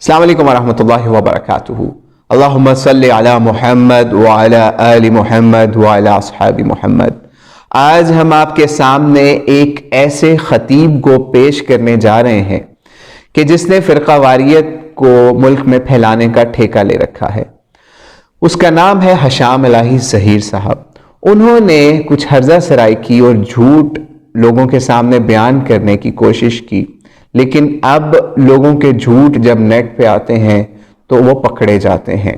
अस्सलाम वालेकुम वरहमतुल्लाहि वबरकातुहू। अल्लाहुम्मा सल्ली अला मुहम्मद व अला आलि मुहम्मद व अला अस्हाबि मुहम्मद। आज हम आपके सामने एक ऐसे खतीब को पेश करने जा रहे हैं कि जिसने फ़िरक़ावारियत को मुल्क में फैलाने का ठेका ले रखा है। उसका नाम है हशाम इलाही ज़हीर साहब। उन्होंने कुछ हर्जा सराई की और झूठ लोगों के सामने बयान करने की कोशिश की, लेकिन अब लोगों के झूठ जब नेट पे आते हैं तो वो पकड़े जाते हैं।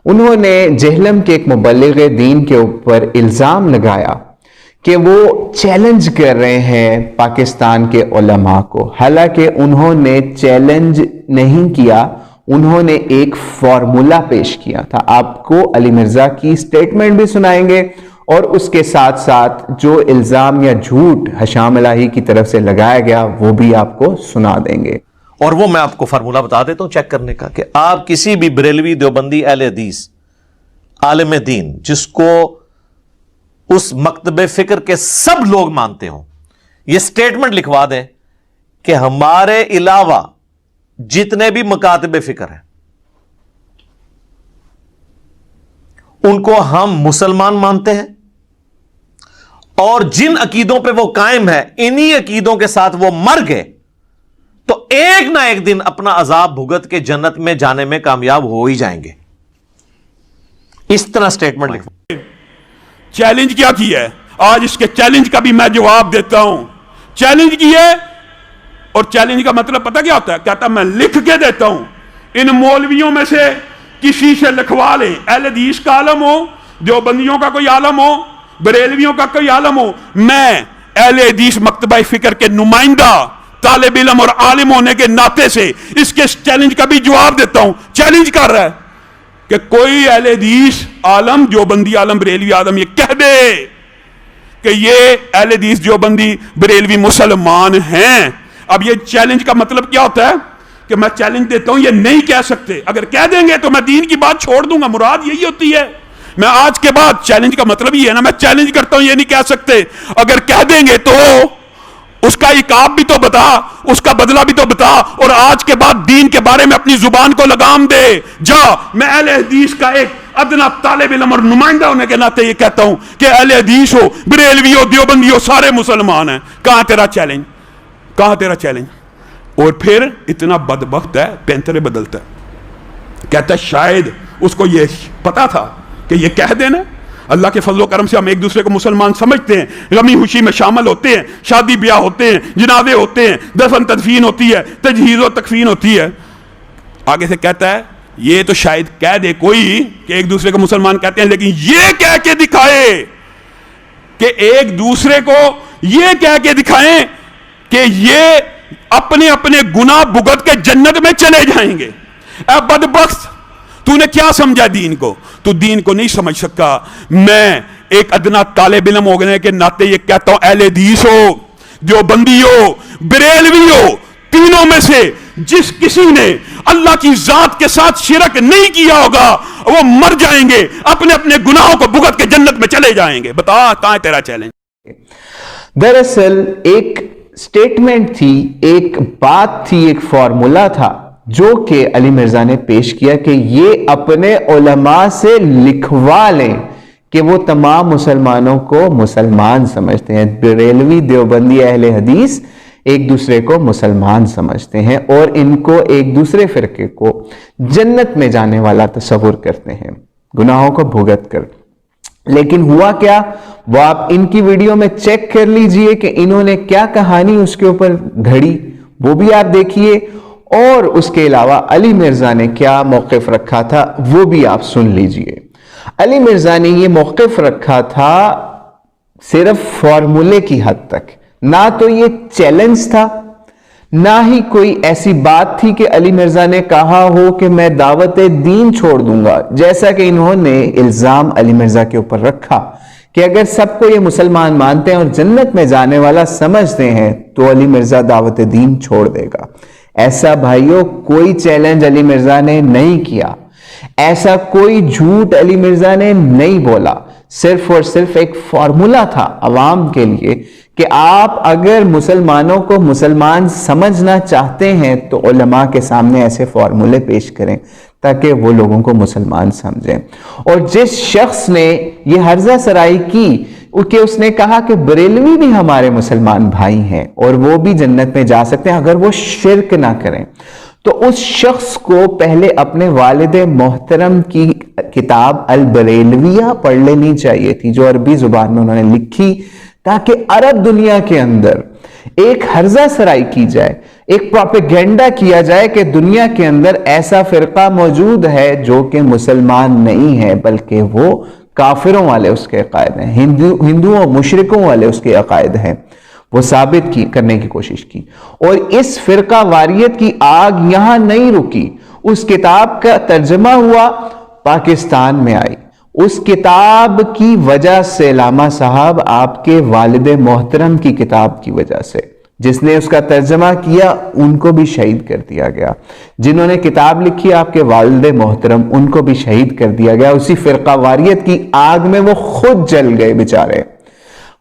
उन्होंने जेहलम के एक मुबल्लिग़ दीन के ऊपर इल्ज़ाम लगाया कि वो चैलेंज कर रहे हैं पाकिस्तान के उलमा को। हालांकि उन्होंने चैलेंज नहीं किया, उन्होंने एक फॉर्मूला पेश किया था। आपको अली मिर्जा की स्टेटमेंट भी सुनाएंगे और उसके साथ साथ जो इल्जाम या झूठ हशाम इलाही की तरफ से लगाया गया वो भी आपको सुना देंगे। और वो मैं आपको फार्मूला बता देता हूं चेक करने का कि आप किसी भी बरेलवी, देवबंदी, अहले हदीस, आलिम दीन जिसको उस मकतबे फिक्र के सब लोग मानते हो, ये स्टेटमेंट लिखवा दें कि हमारे अलावा जितने भी मकातबे फिक्र हैं उनको हम मुसलमान मानते हैं और जिन अकीदों पे वो कायम है, इन्हीं अकीदों के साथ वो मर गए तो एक ना एक दिन अपना अजाब भुगत के जन्नत में जाने में कामयाब हो ही जाएंगे। इस तरह स्टेटमेंट लिखो। चैलेंज क्या किया है, आज इसके चैलेंज का भी मैं जवाब देता हूं। चैलेंज किया है, और चैलेंज का मतलब पता क्या होता है? कहता मैं लिख के देता हूं, इन मौलवियों में से किसी से लिखवा लें, अहले हदीस का आलम हो, देवबंदियों का कोई आलम हो, बरेलवियों का कोई आलम हो, मैं अहले हदीस मकतबा फिक्र के नुमाइंदा, तालिब इल्म और आलिम होने के नाते से इसके चैलेंज का भी जवाब देता हूं। चैलेंज कर रहा है कि कोई अहले हदीस आलम, देवबंदी आलम, बरेलवी आलम ये कह दे कि ये अहले हदीस, देवबंदी, बरेलवी मुसलमान हैं। अब ये चैलेंज का मतलब क्या होता है कि मैं चैलेंज देता हूं, ये नहीं कह सकते। अगर कह देंगे तो मैं दीन की बात छोड़ दूंगा, मुराद यही होती है। मैं आज के बाद चैलेंज का मतलब ही है ना, मैं चैलेंज करता हूं, ये नहीं कह सकते। अगर कह देंगे तो उसका इकाब भी तो बता, उसका बदला भी तो बता, और आज के बाद दीन के बारे में अपनी जुबान को लगाम दे। जा, मैं अहले हदीस का एक अदना तालिब इल्म और नुमाइंदा होने के नाते ये कहता हूं कि अहले हदीस हो, बरेलवी हो, देवबंदी हो, सारे मुसलमान हैं। कहां तेरा चैलेंज, कहां तेरा चैलेंज? और फिर इतना बदबख्त है, पैंतरे बदलता है। कहता है शायद उसको ये पता था कि ये कह देना। अल्लाह के फजल करम से हम एक दूसरे को मुसलमान समझते हैं, गमी खुशी में शामिल होते हैं, शादी ब्याह होते हैं, जनाजे होते हैं, दफन तदफीन होती है, तजहीज़ और तकफीन होती है। आगे से कहता है ये तो शायद कह दे कोई कि एक दूसरे को मुसलमान कहते हैं, लेकिन ये कह के दिखाए कि एक दूसरे को ये कह के दिखाएं कि ये अपने अपने गुनाह भुगत के जन्नत में चले जाएंगे। अब बदबख्त, तूने क्या समझा दीन को? तू दीन को नहीं समझ सका। मैं एक अदना तालिब इल्म होने के नाते ये कहता हूं, अहले हदीस हो, देवबंदी हो, बरेलवी हो, तीनों में से जिस किसी ने अल्लाह की जात के साथ शिरक नहीं किया होगा वो मर जाएंगे, अपने अपने गुनाहों को भुगत के जन्नत में चले जाएंगे। बता कहां है तेरा चैलेंज? दरअसल एक स्टेटमेंट थी, एक बात थी, एक फॉर्मूला था जो कि अली मिर्जा ने पेश किया कि ये अपने उलमा से लिखवा लें कि वो तमाम मुसलमानों को मुसलमान समझते हैं। बरेलवी, देवबंदी, अहले हदीस एक दूसरे को मुसलमान समझते हैं और इनको एक दूसरे फिरके को जन्नत में जाने वाला तस्वुर करते हैं, गुनाहों को भुगत कर। लेकिन हुआ क्या, वो आप इनकी वीडियो में चेक कर लीजिए कि इन्होंने क्या कहानी उसके ऊपर घड़ी, वो भी आप देखिए। और उसके अलावा अली मिर्जा ने क्या मौक़िफ़ रखा था वो भी आप सुन लीजिए। अली मिर्जा ने ये मौक़िफ़ रखा था सिर्फ फॉर्मूले की हद तक, ना तो ये चैलेंज था, ना ही कोई ऐसी बात थी कि अली मिर्जा ने कहा हो कि मैं दावत दीन छोड़ दूंगा, जैसा कि इन्होंने इल्जाम अली मिर्जा के ऊपर रखा कि अगर सबको ये मुसलमान मानते हैं और जन्नत में जाने वाला समझते हैं तो अली मिर्जा दावत दीन छोड़ देगा। ऐसा भाइयों कोई चैलेंज अली मिर्जा ने नहीं किया, ऐसा कोई झूठ अली मिर्जा ने नहीं बोला। सिर्फ और सिर्फ एक फॉर्मूला था अवाम के लिए کہ آپ اگر مسلمانوں کو مسلمان سمجھنا چاہتے ہیں تو علماء کے سامنے ایسے فارمولے پیش کریں تاکہ وہ لوگوں کو مسلمان سمجھیں. اور جس شخص نے یہ ہرزہ سرائی کی کہ اس نے کہا کہ بریلوی بھی ہمارے مسلمان بھائی ہیں اور وہ بھی جنت میں جا سکتے ہیں اگر وہ شرک نہ کریں، تو اس شخص کو پہلے اپنے والد محترم کی کتاب البریلویہ پڑھ لینی چاہیے تھی، جو عربی زبان میں انہوں نے لکھی، تاکہ عرب دنیا کے اندر ایک ہرزہ سرائی کی جائے، ایک پروپیگنڈا کیا جائے کہ دنیا کے اندر ایسا فرقہ موجود ہے جو کہ مسلمان نہیں ہے بلکہ وہ کافروں والے اس کے عقائد ہیں، ہندوؤں مشرکوں والے اس کے عقائد ہیں. وہ ثابت کرنے کی کوشش کی. اور اس فرقہ واریت کی آگ یہاں نہیں رکی، اس کتاب کا ترجمہ ہوا، پاکستان میں آئی. اس کتاب کی وجہ سے علامہ صاحب آپ کے والد محترم کی کتاب کی وجہ سے جس نے اس کا ترجمہ کیا ان کو بھی شہید کر دیا گیا. جنہوں نے کتاب لکھی آپ کے والد محترم ان کو بھی شہید کر دیا گیا. اسی فرقہ واریت کی آگ میں وہ خود جل گئے بیچارے.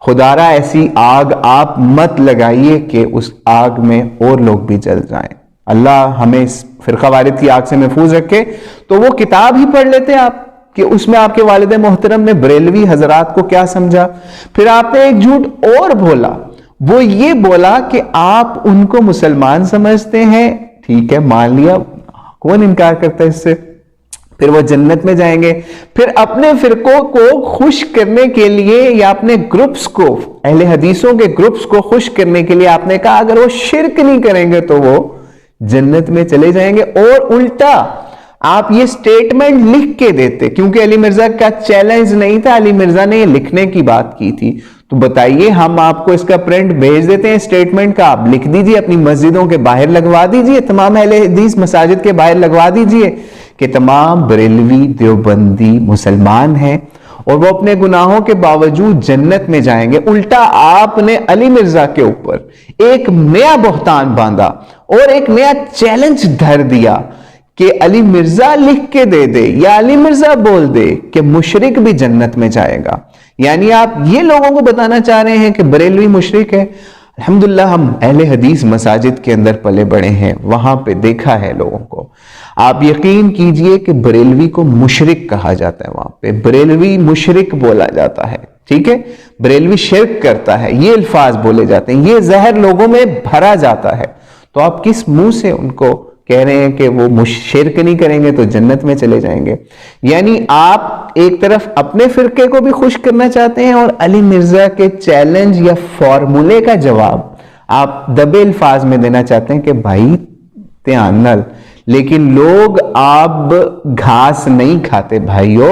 خدا را ایسی آگ آپ مت لگائیے کہ اس آگ میں اور لوگ بھی جل جائیں. اللہ ہمیں اس فرقہ واریت کی آگ سے محفوظ رکھے. تو وہ کتاب ہی پڑھ لیتے آپ کہ اس میں آپ کے والد محترم نے بریلوی حضرات کو کیا سمجھا. پھر آپ نے ایک جھوٹ اور بولا، وہ یہ بولا کہ آپ ان کو مسلمان سمجھتے ہیں. ٹھیک ہے، مان لیا، کون انکار کرتا ہے اس سے. پھر وہ جنت میں جائیں گے. پھر اپنے فرقوں کو خوش کرنے کے لیے یا اپنے گروپس کو، اہل حدیثوں کے گروپس کو خوش کرنے کے لیے آپ نے کہا اگر وہ شرک نہیں کریں گے تو وہ جنت میں چلے جائیں گے. اور الٹا آپ یہ سٹیٹمنٹ لکھ کے دیتے، کیونکہ علی مرزا کا چیلنج نہیں تھا، علی مرزا نے یہ لکھنے کی بات کی تھی. تو بتائیے ہم آپ کو اس کا پرنٹ بھیج دیتے ہیں سٹیٹمنٹ کا، آپ لکھ دیجئے، اپنی مسجدوں کے باہر لگوا دیجئے، تمام اہل حدیث مساجد کے باہر لگوا دیجئے کہ تمام بریلوی دیوبندی مسلمان ہیں اور وہ اپنے گناہوں کے باوجود جنت میں جائیں گے. الٹا آپ نے علی مرزا کے اوپر ایک نیا بہتان باندھا اور ایک نیا چیلنج دھر دیا کہ علی مرزا لکھ کے دے دے یا علی مرزا بول دے کہ مشرک بھی جنت میں جائے گا. یعنی آپ یہ لوگوں کو بتانا چاہ رہے ہیں کہ بریلوی مشرک ہے. الحمدللہ ہم اہل حدیث مساجد کے اندر پلے بڑے ہیں، وہاں پہ دیکھا ہے لوگوں کو. آپ یقین کیجئے کہ بریلوی کو مشرک کہا جاتا ہے، وہاں پہ بریلوی مشرک بولا جاتا ہے. ٹھیک ہے، بریلوی شرک کرتا ہے، یہ الفاظ بولے جاتے ہیں، یہ زہر لوگوں میں بھرا جاتا ہے. تو آپ کس منہ سے ان کو کہہ رہے ہیں کہ وہ شرک نہیں کریں گے تو جنت میں چلے جائیں گے؟ یعنی آپ ایک طرف اپنے فرقے کو بھی خوش کرنا چاہتے ہیں اور علی مرزا کے چیلنج یا فارمولے کا جواب آپ دبے الفاظ میں دینا چاہتے ہیں کہ بھائی دھیان نال. لیکن لوگ آپ گھاس نہیں کھاتے بھائیو،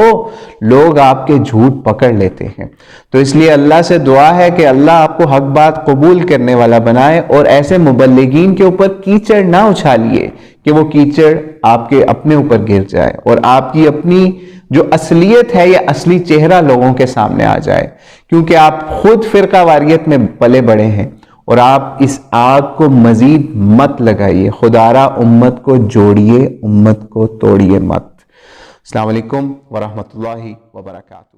لوگ آپ کے جھوٹ پکڑ لیتے ہیں. تو اس لیے اللہ سے دعا ہے کہ اللہ آپ کو حق بات قبول کرنے والا بنائے اور ایسے مبلغین کے اوپر کیچڑ نہ اچھالیے کہ وہ کیچڑ آپ کے اپنے اوپر گر جائے اور آپ کی اپنی جو اصلیت ہے یا اصلی چہرہ لوگوں کے سامنے آ جائے. کیونکہ آپ خود فرقہ واریت میں پلے بڑے ہیں اور آپ اس آگ کو مزید مت لگائیے. خدا را امت کو جوڑیے، امت کو توڑیے مت. السلام علیکم ورحمۃ اللہ وبرکاتہ.